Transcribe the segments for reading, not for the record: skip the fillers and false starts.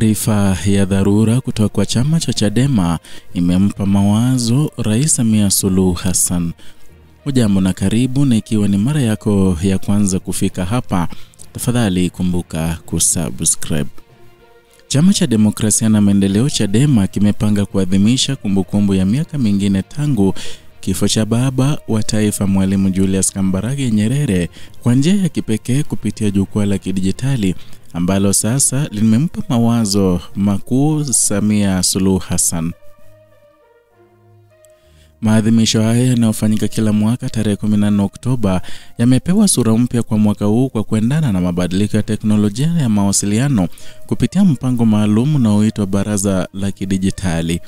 Taarifa ya dharura kutoka kwa chama cha Chadema imempa mawazo Rais Samia Suluhu Hassan. Hujambo na karibu, na ikiwa ni mara yako ya kwanza kufika hapa, tafadhali kumbuka kusubscribe. Chama cha Demokrasia na Maendeleo Chadema kimepanga kuadhimisha kumbukumbu ya miaka mingine tangu kifo cha baba wa taifa Mwalimu Julius Kambarage Nyerere kwa njia ya kipekee kupitia jukwaa la kidijitali ambalo sasa limempa mawazo makuu Samia Suluhu Hassan. Maadhimisho haya yanayofanyika kila mwaka tarehe 14 Oktoba yamepewa sura mpya kwa mwaka huu kwa kuendana na mabadiliko ya teknolojia ya mawasiliano kupitia mpango maalum unaoitwa Baraza la Kidijitali.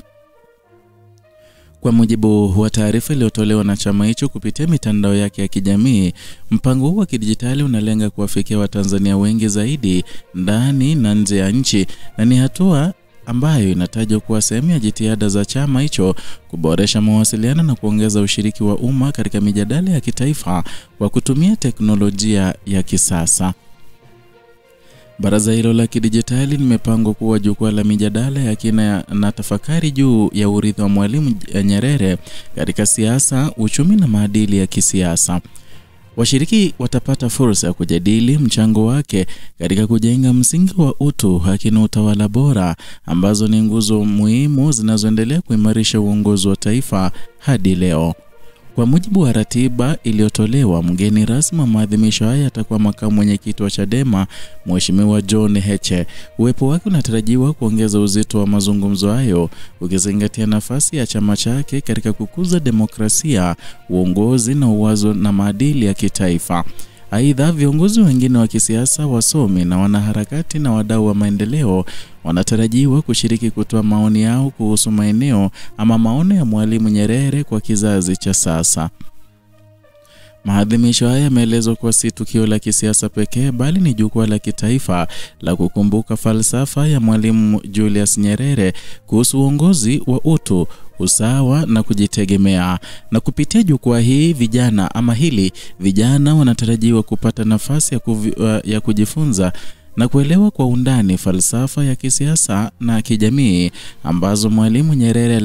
Kwa mujibu wa taarifa iliyotolewa na chama hicho kupitia mitandao yake ya kijamii, mpango huu wa kidijitali unalenga kuwafikia Watanzania wengi zaidi ndani na nje ya nchi, na ni hatua ambayo inatajwa kuwa sehemu ya jitihada za chama hicho kuboresha mawasiliano na kuongeza ushiriki wa umma katika mijadala ya kitaifa kwa kutumia teknolojia ya kisasa. Baraza hilo la kidijitali limepangwa kuwa jukwaa la mijadala ya kina na tafakari juu ya urithi wa Mwalimu Nyerere katika siasa, uchumi na maadili ya kisiasa. Washiriki watapata fursa ya kujadili mchango wake katika kujenga msingi wa utu, haki na utawala bora, ambazo ni nguzo muhimu zinazoendelea kuimarisha uongozi wa taifa hadi leo. Kwa mujibu wa ratiba iliyotolewa, mgeni rasmi wa maadhimisho haya atakuwa makamu mwenyekiti wa Chadema, Mheshimiwa John Heche. Uwepo wake unatarajiwa kuongeza uzito wa mazungumzo hayo, ukizingatia nafasi ya chama chake katika kukuza demokrasia, uongozi na uwazo na maadili ya kitaifa. Aidha, viongozi wengine wa kisiasa, wasomi na wanaharakati na wadau wa maendeleo wanatarajiwa kushiriki kutoa maoni yao kuhusu maeneo ama maono ya Mwalimu Nyerere kwa kizazi cha sasa. Maadhimisho haya yameelezwa kuwa si tukio la kisiasa pekee, bali ni jukwaa la kitaifa la kukumbuka falsafa ya Mwalimu Julius Nyerere kuhusu uongozi wa utu, usawa na kujitegemea. Na kupitia jukwaa hii vijana wanatarajiwa kupata nafasi ya kujifunza na kuelewa kwa undani falsafa ya kisiasa na kijamii ambazo Mwalimu Nyerere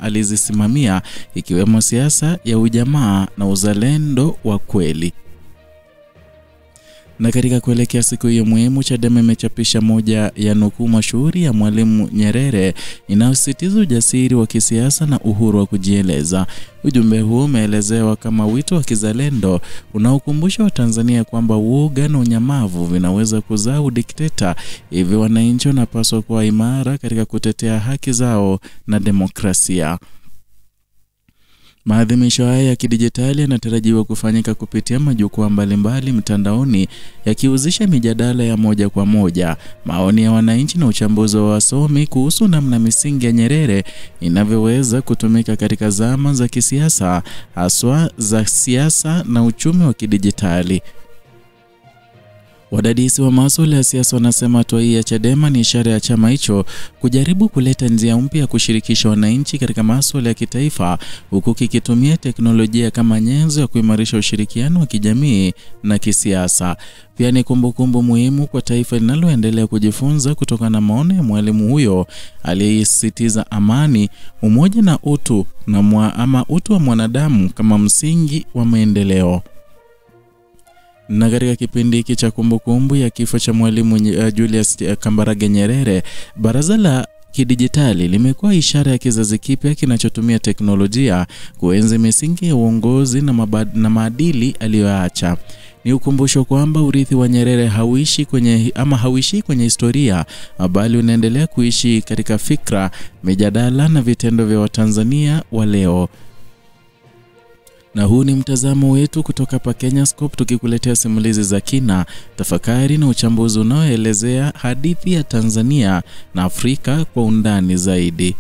alizisimamia, ikiwemo siasa ya ujamaa na uzalendo wa kweli. Na katika kuelekea siku hiyo muhimu, Chadema imechapisha moja ya nukuu mashuhuri ya Mwalimu Nyerere inayosisitiza ujasiri wa kisiasa na uhuru wa kujieleza. Ujumbe huu umeelezewa kama wito wa kizalendo unaokumbusha Watanzania kwamba uoga na unyamavu vinaweza kuzaa udikteta, hivyo wananchi wanapaswa kuwa imara katika kutetea haki zao na demokrasia. Maadhimisho haya ya kidijitali yanatarajiwa kufanyika kupitia majukwaa mbalimbali mtandaoni, yakihusisha mijadala ya moja kwa moja, maoni ya wananchi na uchambuzi wa wasomi kuhusu namna misingi ya Nyerere inavyoweza kutumika katika zama za kisiasa, haswa za siasa na uchumi wa kidijitali. Wadadisi wa masuala ya siasa wanasema hatua hii ya Chadema ni ishara ya chama hicho kujaribu kuleta njia mpya ya kushirikisha wananchi katika masuala ya kitaifa, huku kikitumia teknolojia kama nyenzo ya kuimarisha ushirikiano wa kijamii na kisiasa. Pia ni kumbukumbu muhimu kwa taifa linaloendelea kujifunza kutokana na maono ya mwalimu huyo aliyesisitiza amani, umoja na utu wa mwanadamu kama msingi wa maendeleo. Na katika kipindi hiki cha kumbukumbu ya kifo cha Mwalimu Julius Kambarage Nyerere, Baraza la Kidijitali limekuwa ishara ya kizazi kipya kinachotumia teknolojia kuenzi misingi ya uongozi na maadili aliyoacha. Ni ukumbusho kwamba urithi wa Nyerere hauishi kwenye historia, bali unaendelea kuishi katika fikra, mijadala na vitendo vya Watanzania wa leo. Na huu ni mtazamo wetu kutoka hapa Kenyascope, tukikuletea simulizi za kina, tafakari na uchambuzi unaoelezea hadithi ya Tanzania na Afrika kwa undani zaidi.